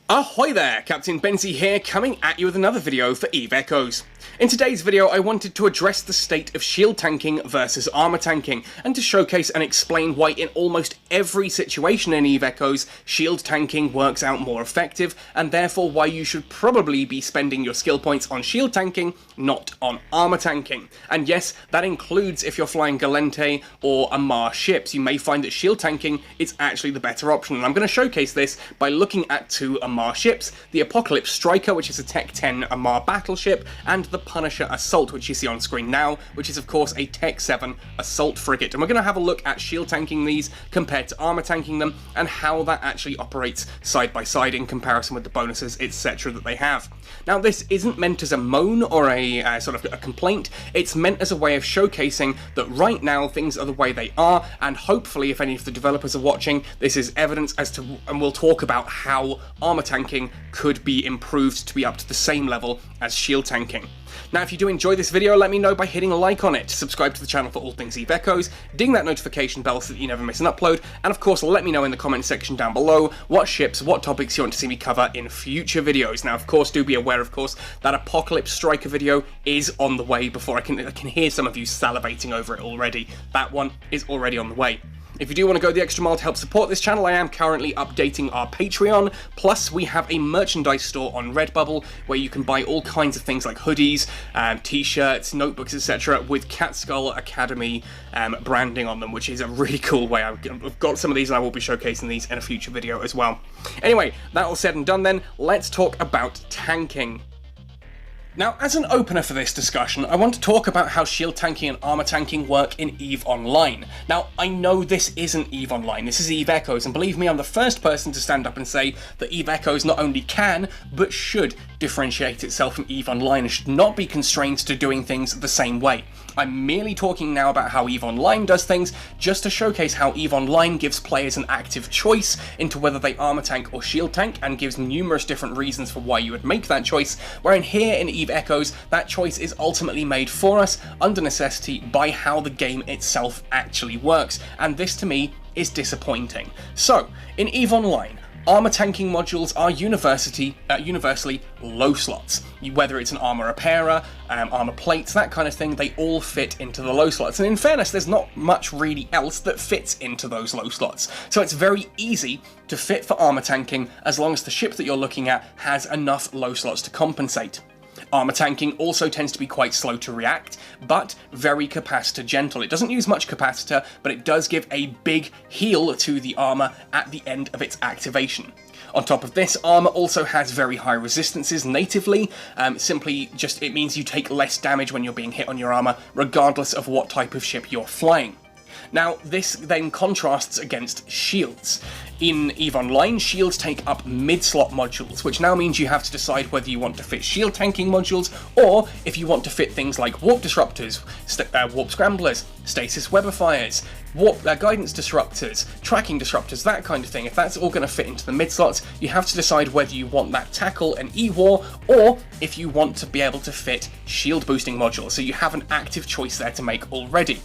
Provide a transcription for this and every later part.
Ahoy there, Captain Benzie here, coming at you with another video for EVE Echoes. In today's video I wanted to address the state of shield tanking versus armor tanking, and to showcase and explain why in almost every situation in EVE Echoes, shield tanking works out more effective, and therefore why you should probably be spending your skill points on shield tanking, not on armor tanking. And yes, that includes if you're flying Galente or Amarr ships. You may find that shield tanking is actually the better option, and I'm going to showcase this by looking at two Amarr ships, the Apocalypse Striker, which is a Tech 10 Amarr battleship, and the Punisher Assault, which you see on screen now, which is of course a Tech 7 assault frigate. And we're going to have a look at shield tanking these compared to armor tanking them, and how that actually operates side by side in comparison with the bonuses, etc. that they have. Now, this isn't meant as a moan or a sort of a complaint, it's meant as a way of showcasing that right now things are the way they are, and hopefully if any of the developers are watching, this is evidence as to, and we'll talk about how armor tanking could be improved to be up to the same level as shield tanking. Now, if you do enjoy this video, let me know by hitting a like on it, subscribe to the channel for all things EVE Echoes, ding that notification bell so that you never miss an upload, and of course let me know in the comment section down below what ships, what topics you want to see me cover in future videos. Now, of course, do be aware, of course, that Apocalypse Striker video is on the way before I can hear some of you salivating over it already. That one is already on the way. If you do want to go the extra mile to help support this channel, I am currently updating our Patreon, plus we have a merchandise store on Redbubble where you can buy all kinds of things like hoodies, t-shirts, notebooks, etc. with Catskull Academy branding on them, which is a really cool way. I've got some of these and I will be showcasing these in a future video as well. Anyway, that all said and done then, let's talk about tanking. Now, as an opener for this discussion, I want to talk about how shield tanking and armor tanking work in EVE Online. Now, I know this isn't EVE Online, this is EVE Echoes, and believe me, I'm the first person to stand up and say that EVE Echoes not only can, but should differentiate itself from EVE Online and should not be constrained to doing things the same way. I'm merely talking now about how EVE Online does things, just to showcase how EVE Online gives players an active choice into whether they armor tank or shield tank, and gives numerous different reasons for why you would make that choice, wherein here in EVE Echoes, that choice is ultimately made for us, under necessity, by how the game itself actually works, and this to me is disappointing. So, in EVE Online, armor tanking modules are universally low slots. Whether it's an armor repairer, armor plates, that kind of thing, they all fit into the low slots. And in fairness, there's not much really else that fits into those low slots. So it's very easy to fit for armor tanking as long as the ship that you're looking at has enough low slots to compensate. Armor tanking also tends to be quite slow to react, but very capacitor gentle. It doesn't use much capacitor, but it does give a big heal to the armor at the end of its activation. On top of this, armor also has very high resistances natively. It means you take less damage when you're being hit on your armor, regardless of what type of ship you're flying. Now, this then contrasts against shields. In EVE Online, shields take up mid-slot modules, which now means you have to decide whether you want to fit shield tanking modules, or if you want to fit things like warp disruptors, warp scramblers, stasis webifiers, warp guidance disruptors, tracking disruptors, that kind of thing. If that's all going to fit into the mid-slots, you have to decide whether you want that tackle and E-war, or if you want to be able to fit shield boosting modules, so you have an active choice there to make already.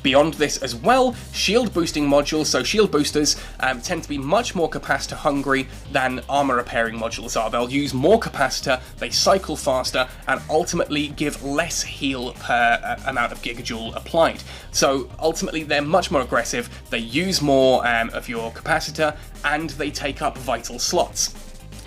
Beyond this as well, shield boosting modules, so shield boosters, tend to be much more capacitor hungry than armor repairing modules are. They'll use more capacitor, they cycle faster, and ultimately give less heal per amount of gigajoule applied. So ultimately they're much more aggressive, they use more of your capacitor, and they take up vital slots.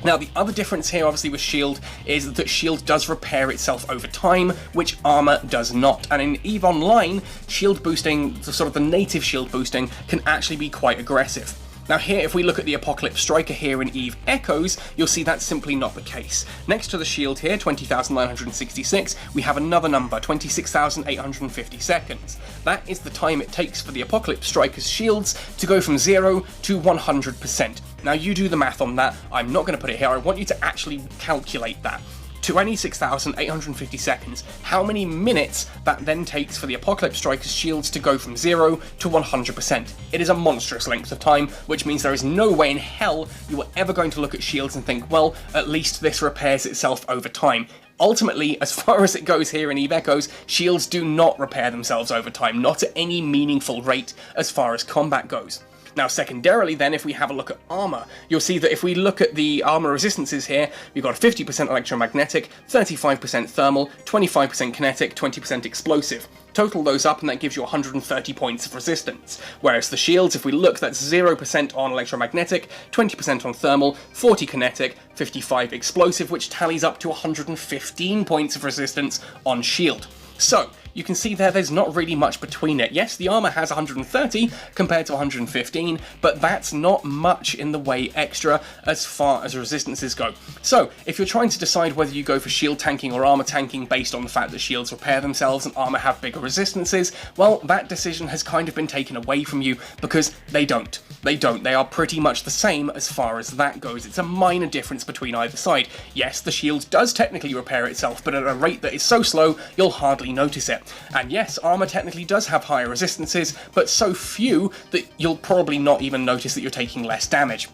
Now, the other difference here, obviously, with shield is that shield does repair itself over time, which armor does not. And in EVE Online, shield boosting, the native shield boosting, can actually be quite aggressive. Now here, if we look at the Apocalypse Striker here in EVE Echoes, you'll see that's simply not the case. Next to the shield here, 20,966, we have another number, 26,850 seconds. That is the time it takes for the Apocalypse Striker's shields to go from 0 to 100%. Now you do the math on that, I'm not going to put it here, I want you to actually calculate that. 26,850 seconds, how many minutes that then takes for the Apocalypse Striker's shields to go from 0 to 100%. It is a monstrous length of time, which means there is no way in hell you are ever going to look at shields and think, well, at least this repairs itself over time. Ultimately, as far as it goes here in EVE Echoes, shields do not repair themselves over time, not at any meaningful rate as far as combat goes. Now secondarily then, if we have a look at armour, you'll see that if we look at the armour resistances here, we've got 50% electromagnetic, 35% thermal, 25% kinetic, 20% explosive. Total those up and that gives you 130 points of resistance. Whereas the shields, if we look, that's 0% on electromagnetic, 20% on thermal, 40 kinetic, 55 explosive, which tallies up to 115 points of resistance on shield. So, you can see there's not really much between it. Yes, the armor has 130 compared to 115, but that's not much in the way extra as far as resistances go. So, if you're trying to decide whether you go for shield tanking or armor tanking based on the fact that shields repair themselves and armor have bigger resistances, well, that decision has kind of been taken away from you because they don't. They don't. They are pretty much the same as far as that goes. It's a minor difference between either side. Yes, the shield does technically repair itself, but at a rate that is so slow, you'll hardly notice it. And yes, armor technically does have higher resistances, but so few that you'll probably not even notice that you're taking less damage.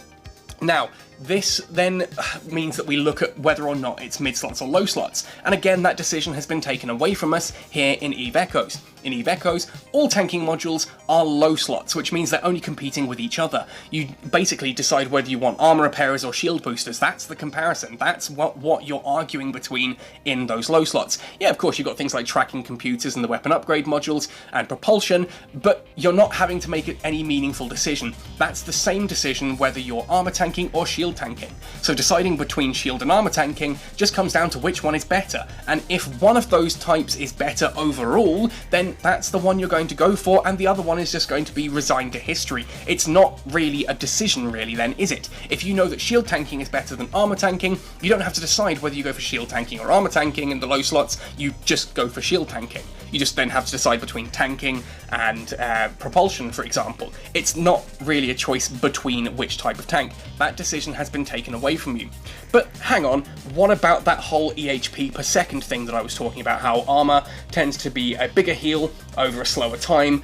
Now, this then means that we look at whether or not it's mid slots or low slots, and again that decision has been taken away from us here in EVE Echoes. In EVE Echoes, all tanking modules are low slots, which means they're only competing with each other. You basically decide whether you want armor repairers or shield boosters. That's the comparison. That's what you're arguing between in those low slots. Yeah, of course you've got things like tracking computers and the weapon upgrade modules and propulsion, but you're not having to make any meaningful decision. That's the same decision whether you're armor tanking or shield tanking. So deciding between shield and armor tanking just comes down to which one is better, and if one of those types is better overall, then that's the one you're going to go for, and the other one is just going to be resigned to history. It's not really a decision really then, is it? If you know that shield tanking is better than armor tanking, you don't have to decide whether you go for shield tanking or armor tanking in the low slots, you just go for shield tanking. You just then have to decide between tanking and propulsion, for example. It's not really a choice between which type of tank. That decision has been taken away from you. But hang on, what about that whole EHP per second thing that I was talking about, how armor tends to be a bigger heal over a slower time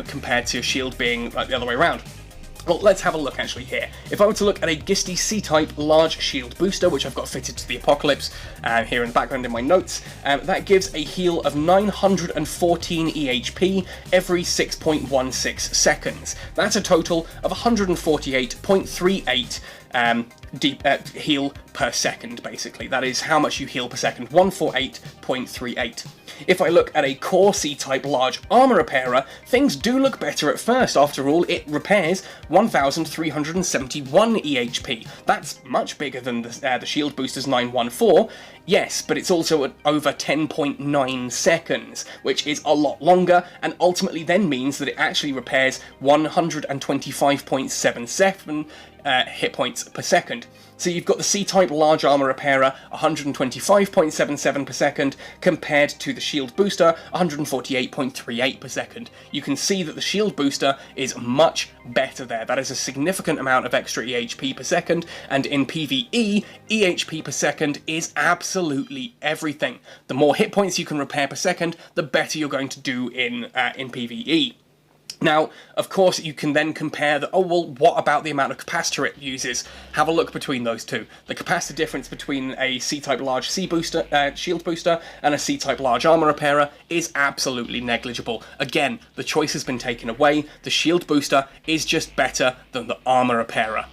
compared to shield being like the other way around? Well, let's have a look actually here. If I were to look at a Gisty C-type large shield booster, which I've got fitted to the Apocalypse here in the background in my notes, that gives a heal of 914 EHP every 6.16 seconds. That's a total of 148.38 heal per second, basically. That is how much you heal per second, 148.38. If I look at a core C-type large armor repairer, things do look better at first. After all, it repairs 1,371 EHP. That's much bigger than the shield booster's 914. Yes, but it's also at over 10.9 seconds, which is a lot longer, and ultimately then means that it actually repairs 125.77 hit points per second. So you've got the C-type large armor repairer 125.77 per second compared to the shield booster 148.38 per second. You can see that the shield booster is much better there. That is a significant amount of extra EHP per second, and in PvE, EHP per second is absolutely everything. The more hit points you can repair per second, the better you're going to do in PvE. Now, of course, you can then compare the, oh, well, what about the amount of capacitor it uses? Have a look between those two. The capacitor difference between a C-type large shield booster and a C-type large armor repairer is absolutely negligible. Again, the choice has been taken away. The shield booster is just better than the armor repairer.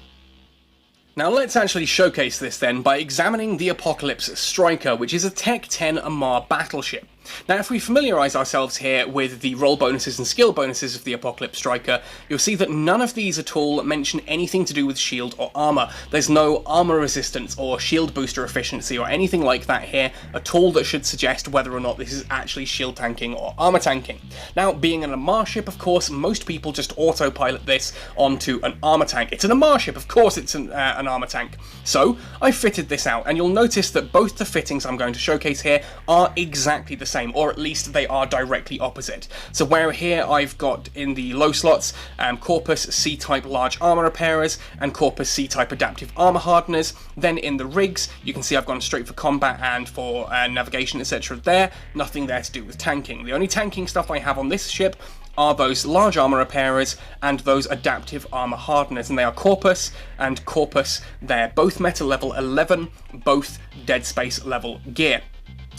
Now let's actually showcase this then by examining the Apocalypse Striker, which is a Tech 10 Amarr battleship. Now, if we familiarise ourselves here with the roll bonuses and skill bonuses of the Apocalypse Striker, you'll see that none of these at all mention anything to do with shield or armour. There's no armour resistance or shield booster efficiency or anything like that here at all that should suggest whether or not this is actually shield tanking or armour tanking. Now, being an Amarr ship, of course, most people just autopilot this onto an armour tank. It's an Amarr ship, of course it's an armour tank. So, I fitted this out, and you'll notice that both the fittings I'm going to showcase here are exactly the same, or at least they are directly opposite. So where here I've got in the low slots Corpus C-type large armor repairers and Corpus C-type adaptive armor hardeners, then in the rigs you can see I've gone straight for combat and for navigation, etc. there. Nothing there to do with tanking. The only tanking stuff I have on this ship are those large armor repairers and those adaptive armor hardeners, and they are Corpus and Corpus. They're both meta level 11, both dead space level gear.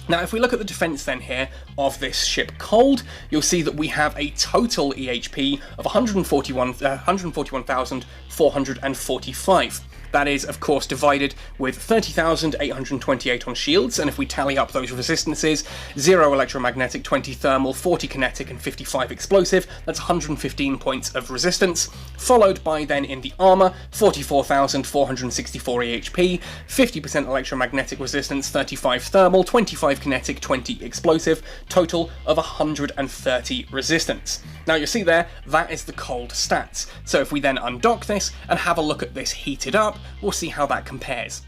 Now, if we look at the defense then here of this ship cold, you'll see that we have a total EHP of 141,445. That is, of course, divided with 30,828 on shields, and if we tally up those resistances, 0 electromagnetic, 20 thermal, 40 kinetic, and 55 explosive, that's 115 points of resistance, followed by then in the armour, 44,464 EHP, 50% electromagnetic resistance, 35 thermal, 25 kinetic, 20 explosive, total of 130 resistance. Now you see there, that is the cold stats. So if we then undock this and have a look at this heated up, we'll see how that compares.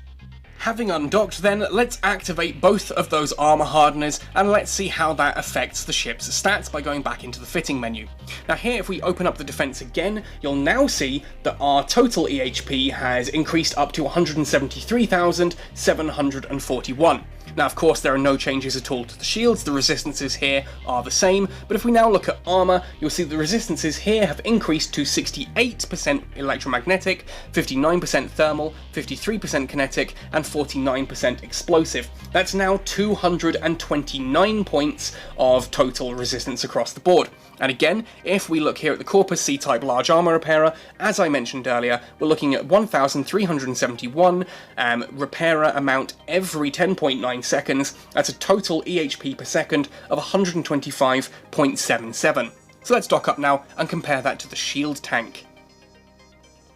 Having undocked then, let's activate both of those armour hardeners and let's see how that affects the ship's stats by going back into the fitting menu. Now here, if we open up the defence again, you'll now see that our total EHP has increased up to 173,741. Now, of course, there are no changes at all to the shields, the resistances here are the same, but if we now look at armour, you'll see the resistances here have increased to 68% electromagnetic, 59% thermal, 53% kinetic, and 49% explosive. That's now 229 points of total resistance across the board. And again, if we look here at the Corpus C-type large armour repairer, as I mentioned earlier, we're looking at 1,371 repairer amount every 10.9 seconds. That's a total EHP per second of 125.77. So let's dock up now and compare that to the shield tank.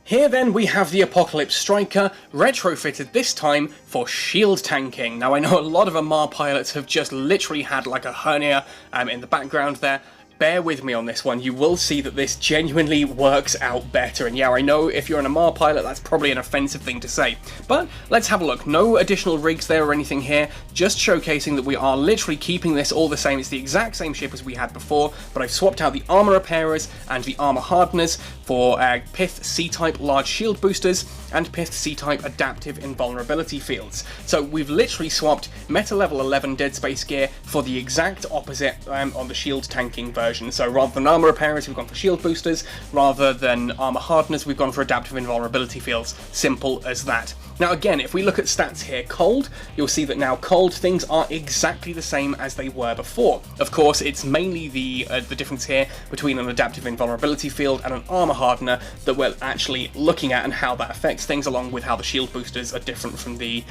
Here then we have the Apocalypse Striker, retrofitted this time for shield tanking. Now I know a lot of Amarr pilots have just literally had like a hernia in the background there. Bear with me on this one, you will see that this genuinely works out better, and yeah, I know if you're an Amarr pilot that's probably an offensive thing to say, but let's have a look. No additional rigs there or anything here, just showcasing that we are literally keeping this all the same. It's the exact same ship as we had before, but I've swapped out the armour repairers and the armour hardeners for Pith C-type large shield boosters and Pith C-type adaptive invulnerability fields. So we've literally swapped Meta level 11 dead space gear for the exact opposite on the shield tanking version. So rather than armour repairers, we've gone for shield boosters. Rather than armour hardeners, we've gone for adaptive invulnerability fields. Simple as that. Now again, if we look at stats here cold, you'll see that now cold things are exactly the same as they were before. Of course, it's mainly the difference here between an adaptive invulnerability field and an armour hardener that we're actually looking at and how that affects things, along with how the shield boosters are different from the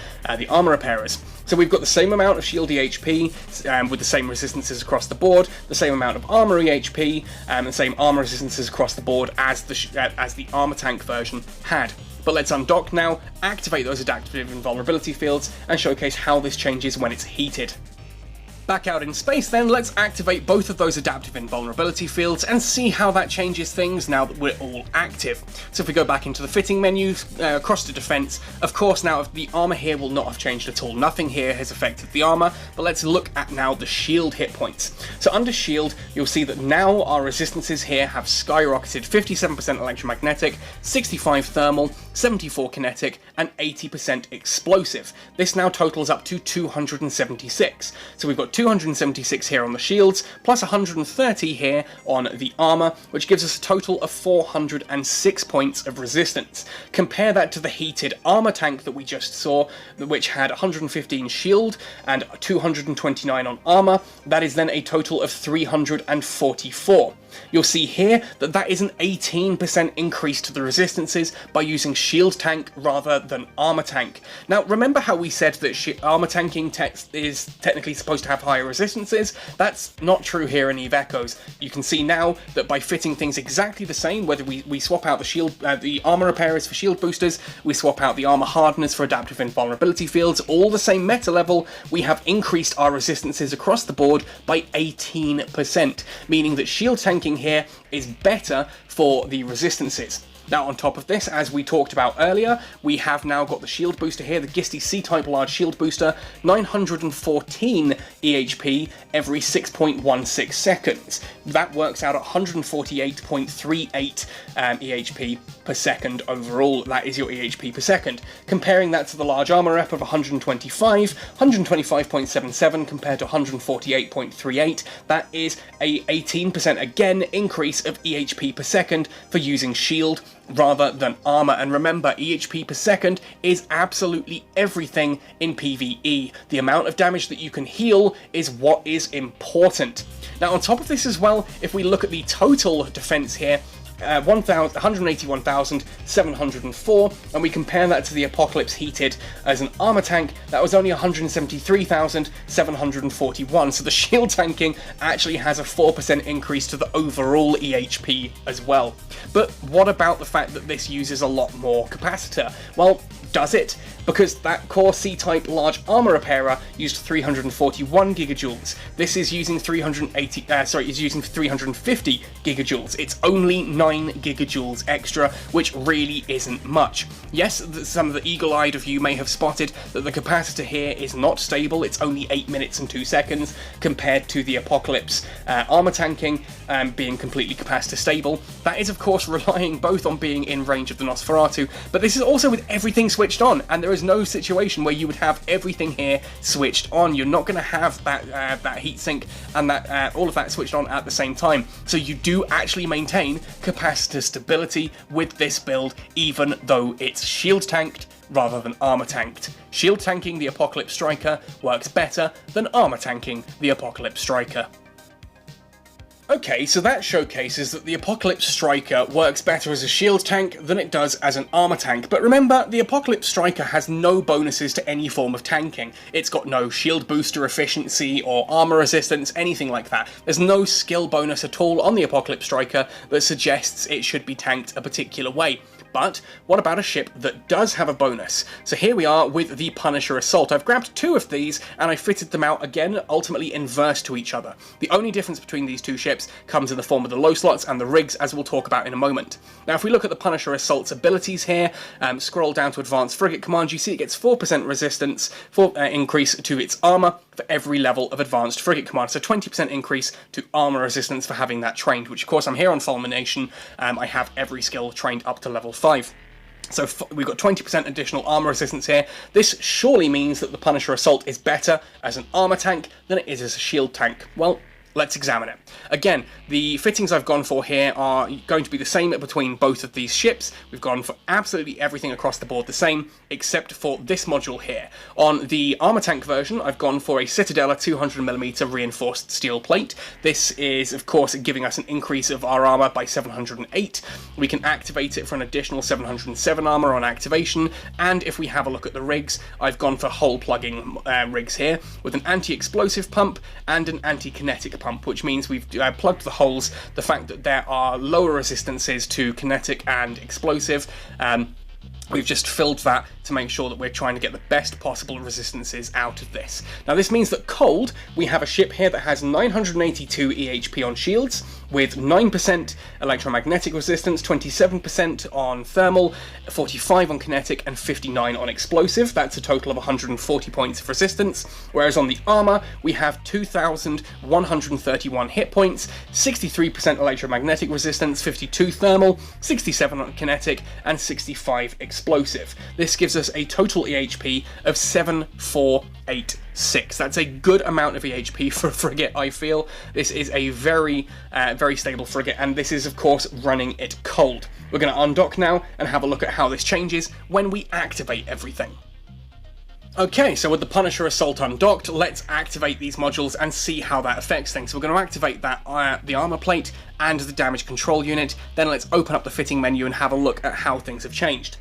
armour repairers. So we've got the same amount of shield EHP with the same resistances across the board, the same amount of armour EHP, and the same armour resistances across the board as the armour tank version had. But let's undock now, activate those adaptive invulnerability fields, and showcase how this changes when it's heated. Back out in space then, let's activate both of those adaptive invulnerability fields and see how that changes things now that we're all active. So if we go back into the fitting menu, across to defense, of course now the armor here will not have changed at all. Nothing here has affected the armor, but let's look at now the shield hit points. So under shield, you'll see that now our resistances here have skyrocketed: 57% electromagnetic, 65 thermal, 74 kinetic, and 80% explosive. This now totals up to 276. So we've got 276 here on the shields, plus 130 here on the armour, which gives us a total of 406 points of resistance. Compare that to the heated armour tank that we just saw, which had 115 shield and 229 on armour. That is then a total of 344. You'll see here that that is an 18% increase to the resistances by using shield tank rather than armor tank. Now remember how we said that armor tanking is technically supposed to have higher resistances? That's not true here in Eve Echoes. You can see now that by fitting things exactly the same, whether we swap out the armor repairers for shield boosters, we swap out the armor hardeners for adaptive invulnerability fields, all the same meta level, we have increased our resistances across the board by 18%, meaning that shield tanking here is better for the resistances. Now on top of this, as we talked about earlier, we have now got the shield booster here, the Gisty C-type large shield booster, 914 EHP every 6.16 seconds. That works out at 148.38 EHP per second overall. That is your EHP per second. Comparing that to the large armor rep of 125, 125.77 compared to 148.38, that is a 18% again increase of EHP per second for using shield rather than armor. And remember, EHP per second is absolutely everything in PvE. The amount of damage that you can heal is what is important. Now, on top of this as well, if we look at the total defense here, 181,704, and we compare that to the Apocalypse Heated as an armor tank, that was only 173,741. So the shield tanking actually has a 4% increase to the overall EHP as well. But what about the fact that this uses a lot more capacitor? Well, does it? Because that core C-type large armor repairer used 341 gigajoules. This is using 350 gigajoules. It's only 9 gigajoules extra, which really isn't much. Yes, some of the eagle-eyed of you may have spotted that the capacitor here is not stable. It's only 8 minutes and 2 seconds compared to the Apocalypse armor tanking being completely capacitor stable. That is, of course, relying both on being in range of the Nosferatu, but this is also with everything switched on, and there is no situation where you would have everything here switched on. You're not going to have that heatsink and that all of that switched on at the same time. So you do actually maintain capacitor stability with this build, even though it's shield tanked rather than armor tanked. Shield tanking the Apocalypse Striker works better than armor tanking the Apocalypse Striker. Okay, so that showcases that the Apocalypse Striker works better as a shield tank than it does as an armor tank. But remember, the Apocalypse Striker has no bonuses to any form of tanking. It's got no shield booster efficiency or armor resistance, anything like that. There's no skill bonus at all on the Apocalypse Striker that suggests it should be tanked a particular way. But what about a ship that does have a bonus? So here we are with the Punisher Assault. I've grabbed two of these and I fitted them out again, ultimately inverse to each other. The only difference between these two ships comes in the form of the low slots and the rigs, as we'll talk about in a moment. Now, if we look at the Punisher Assault's abilities here, scroll down to Advanced Frigate Command, you see it gets 4% resistance for increase to its armor for every level of Advanced Frigate Command. So 20% increase to armor resistance for having that trained, which of course I'm here on Fulmination. I have every skill trained up to level 5. So we've got 20% additional armor resistance here. This surely means that the Punisher Assault is better as an armor tank than it is as a shield tank. Well, let's examine it. Again, the fittings I've gone for here are going to be the same between both of these ships. We've gone for absolutely everything across the board the same, except for this module here. On the armor tank version, I've gone for a Citadella 200mm reinforced steel plate. This is, of course, giving us an increase of our armor by 708. We can activate it for an additional 707 armor on activation, and if we have a look at the rigs, I've gone for hole plugging rigs here, with an anti-explosive pump and an anti-kinetic pump, which means we've plugged the holes. The fact that there are lower resistances to kinetic and explosive, we've just filled that to make sure that we're trying to get the best possible resistances out of this. Now this means that cold, we have a ship here that has 982 EHP on shields, with 9% electromagnetic resistance, 27% on thermal, 45 on kinetic, and 59 on explosive. That's a total of 140 points of resistance. Whereas on the armor, we have 2,131 hit points, 63% electromagnetic resistance, 52 thermal, 67 on kinetic, and 65 explosive. This gives us a total EHP of 7,486. That's a good amount of EHP for a frigate, I feel. This is a very stable frigate, and this is, of course, running it cold. We're going to undock now and have a look at how this changes when we activate everything. Okay, so with the Punisher Assault undocked, let's activate these modules and see how that affects things. So we're going to activate that the armor plate and the damage control unit. Then let's open up the fitting menu and have a look at how things have changed.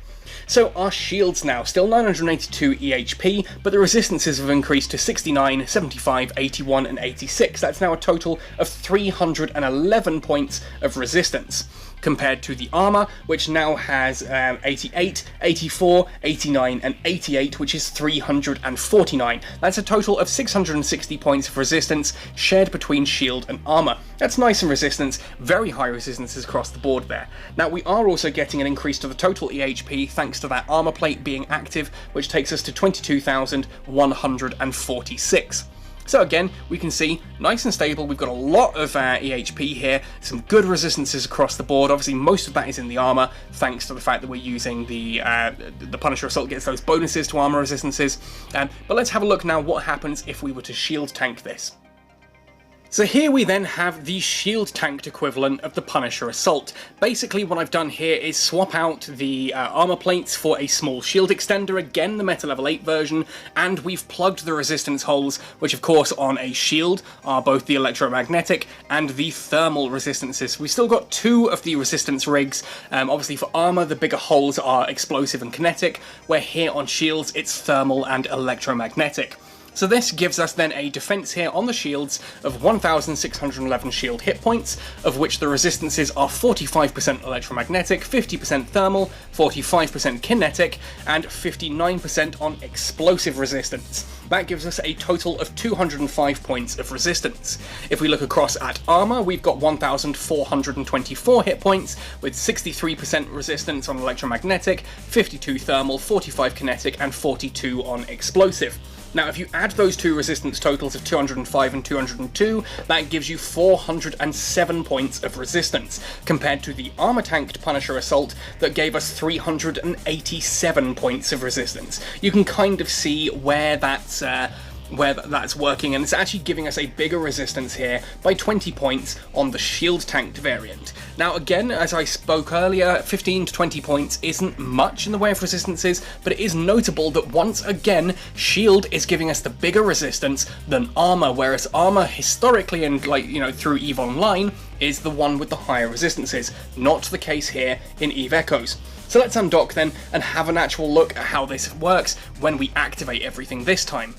So our shields now, still 982 EHP, but the resistances have increased to 69, 75, 81 and 86. That's now a total of 311 points of resistance, compared to the armor, which now has 88, 84, 89 and 88, which is 349. That's a total of 660 points of resistance shared between shield and armor. That's nice in resistance, very high resistances across the board there. Now we are also getting an increase to the total EHP thanks to that armor plate being active, which takes us to 22,146. So again, we can see, nice and stable, we've got a lot of EHP here, some good resistances across the board. Obviously most of that is in the armor, thanks to the fact that we're using the Punisher Assault gets those bonuses to armor resistances. But let's have a look now what happens if we were to shield tank this. So here we then have the shield tanked equivalent of the Punisher Assault. Basically what I've done here is swap out the armor plates for a small shield extender, again the Meta Level 8 version, and we've plugged the resistance holes, which of course on a shield are both the electromagnetic and the thermal resistances. We've still got two of the resistance rigs. Obviously for armor the bigger holes are explosive and kinetic, where here on shields it's thermal and electromagnetic. So this gives us then a defense here on the shields of 1,611 shield hit points, of which the resistances are 45% electromagnetic, 50% thermal, 45% kinetic, and 59% on explosive resistance. That gives us a total of 205 points of resistance. If we look across at armor, we've got 1,424 hit points, with 63% resistance on electromagnetic, 52 thermal, 45 kinetic, and 42 on explosive. Now, if you add those two resistance totals of 205 and 202, that gives you 407 points of resistance, compared to the armor-tanked Punisher Assault that gave us 387 points of resistance. You can kind of see where that's working, and it's actually giving us a bigger resistance here by 20 points on the shield tanked variant. Now again, as I spoke earlier, 15 to 20 points isn't much in the way of resistances, but it is notable that once again, shield is giving us the bigger resistance than armor, whereas armor historically and through EVE Online is the one with the higher resistances. Not the case here in EVE Echoes. So let's undock then and have an actual look at how this works when we activate everything this time.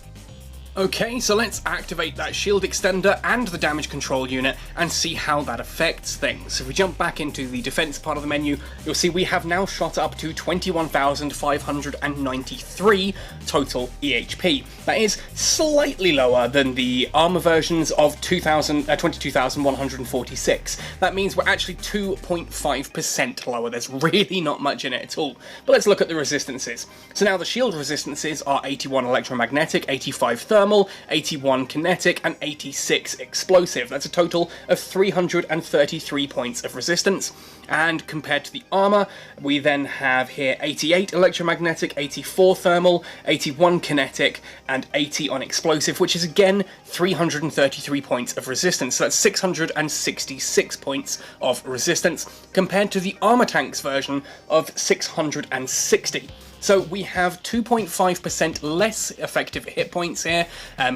Okay, so let's activate that shield extender and the damage control unit and see how that affects things. If we jump back into the defense part of the menu, you'll see we have now shot up to 21,593 total EHP. That is slightly lower than the armor versions of 22,146. That means we're actually 2.5% lower. There's really not much in it at all. But let's look at the resistances. So now the shield resistances are 81 electromagnetic, 85 thermal, 81 kinetic, and 86 explosive. That's a total of 333 points of resistance. And compared to the armor, we then have here 88 electromagnetic, 84 thermal, 81 kinetic, and 80 on explosive, which is again 333 points of resistance. So that's 666 points of resistance, compared to the armor tank's version of 660. So we have 2.5% less effective hit points here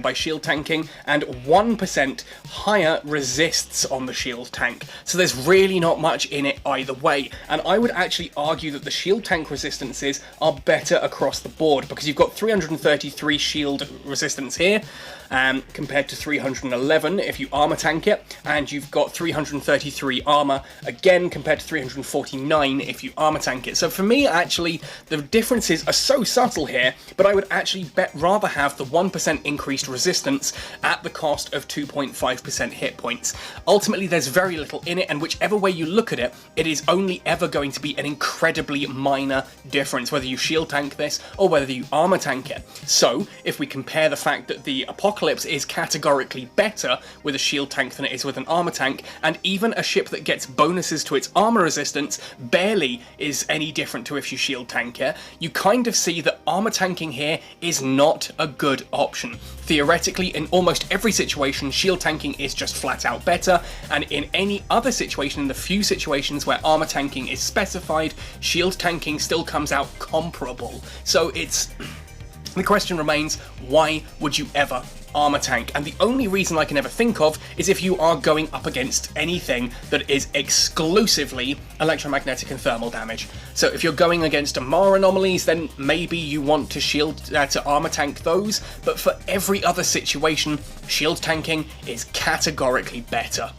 by shield tanking, and 1% higher resists on the shield tank. So there's really not much in it either way, and I would actually argue that the shield tank resistances are better across the board, because you've got 333 shield resistance here, compared to 311 if you armor tank it, and you've got 333 armor again compared to 349 if you armor tank it. So for me, actually, the differences are so subtle here, but I would actually rather have the 1% increased resistance at the cost of 2.5% hit points. Ultimately, there's very little in it, and whichever way you look at it, it is only ever going to be an incredibly minor difference, whether you shield tank this or whether you armor tank it. So if we compare the fact that the Apocalypse is categorically better with a shield tank than it is with an armor tank, and even a ship that gets bonuses to its armor resistance barely is any different to if you shield tank it, you kind of see that armor tanking here is not a good option. Theoretically, in almost every situation, shield tanking is just flat out better, and in any other situation, in the few situations where armor tanking is specified, shield tanking still comes out comparable. So the question remains, why would you ever armor tank? And the only reason I can ever think of is if you are going up against anything that is exclusively electromagnetic and thermal damage. So if you're going against Amara anomalies, then maybe you want to to armor tank those, but for every other situation, shield tanking is categorically better.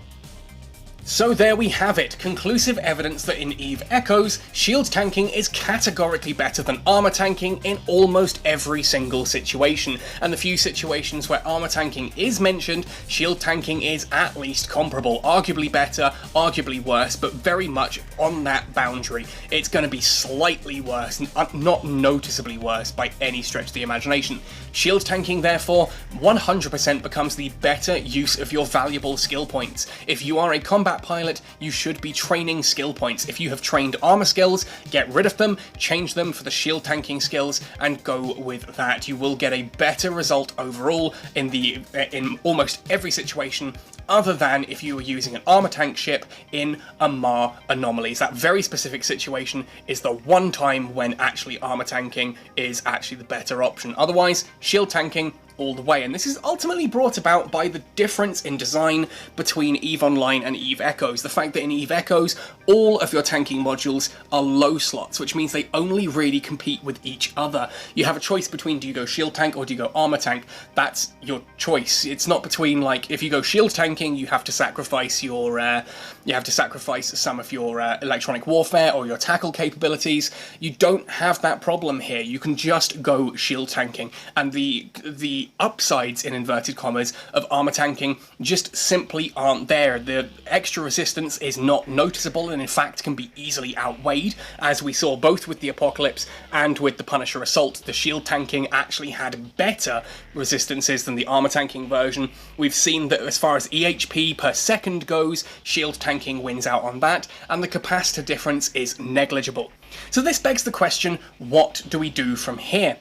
So there we have it, conclusive evidence that in EVE Echoes, shield tanking is categorically better than armor tanking in almost every single situation, and the few situations where armor tanking is mentioned, shield tanking is at least comparable, arguably better, arguably worse, but very much on that boundary. It's going to be slightly worse, not noticeably worse by any stretch of the imagination. Shield tanking, therefore, 100% becomes the better use of your valuable skill points. If you are a combat combat pilot, you should be training skill points. If you have trained armor skills, get rid of them, change them for the shield tanking skills, and go with that. You will get a better result overall in almost every situation, other than if you were using an armor tank ship in a Mar anomalies. That very specific situation is the one time when actually armor tanking is actually the better option. Otherwise, shield tanking all the way. And this is ultimately brought about by the difference in design between EVE Online and EVE Echoes. The fact that in EVE Echoes, all of your tanking modules are low slots, which means they only really compete with each other. You have a choice between, do you go shield tank or do you go armor tank? That's your choice. It's not between, like, if you go shield tanking, you have to sacrifice your, some of your electronic warfare or your tackle capabilities. You don't have that problem here. You can just go shield tanking, and the upsides, in inverted commas, of armor tanking just simply aren't there. The extra resistance is not noticeable and in fact can be easily outweighed, as we saw both with the Apocalypse and with the Punisher Assault. The shield tanking actually had better resistances than the armor tanking version. We've seen that as far as EHP per second goes, shield tanking wins out on that, and the capacitor difference is negligible. So this begs the question, what do we do from here?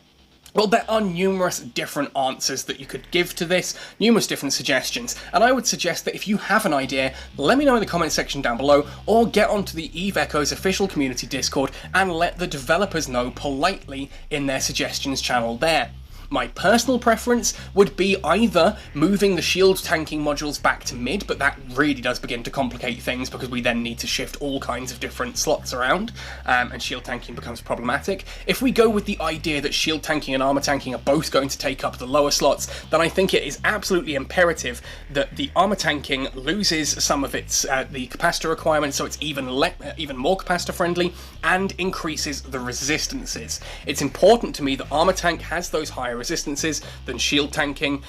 Well, there are numerous different answers that you could give to this, numerous different suggestions, and I would suggest that if you have an idea, let me know in the comment section down below, or get onto the EVE Echoes official community Discord and let the developers know politely in their suggestions channel there. My personal preference would be either moving the shield tanking modules back to mid, but that really does begin to complicate things because we then need to shift all kinds of different slots around, and shield tanking becomes problematic. If we go with the idea that shield tanking and armor tanking are both going to take up the lower slots, then I think it is absolutely imperative that the armor tanking loses some of its the capacitor requirements, so it's even more capacitor friendly, and increases the resistances. It's important to me that armor tank has those higher resistances than shield tanking,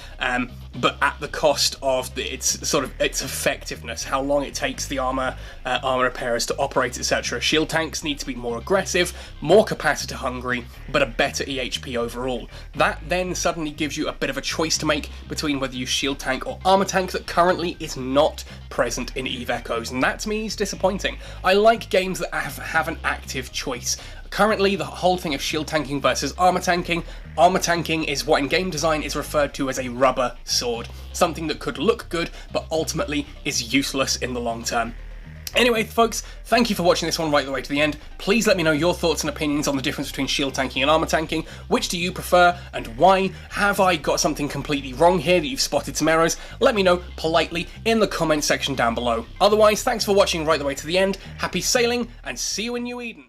but at the cost of its effectiveness, how long it takes the armor repairers to operate, etc. Shield tanks need to be more aggressive, more capacitor hungry, but a better EHP overall. That then suddenly gives you a bit of a choice to make between whether you shield tank or armor tank that currently is not present in EVE Echoes, and that to me is disappointing. I like games that have an active choice. Currently, the whole thing of shield tanking versus armor tanking is what in game design is referred to as a rubber sword. Something that could look good, but ultimately is useless in the long term. Anyway, folks, thank you for watching this one right the way to the end. Please let me know your thoughts and opinions on the difference between shield tanking and armor tanking. Which do you prefer and why? Have I got something completely wrong here that you've spotted some errors? Let me know politely in the comment section down below. Otherwise, thanks for watching right the way to the end. Happy sailing and see you in New Eden.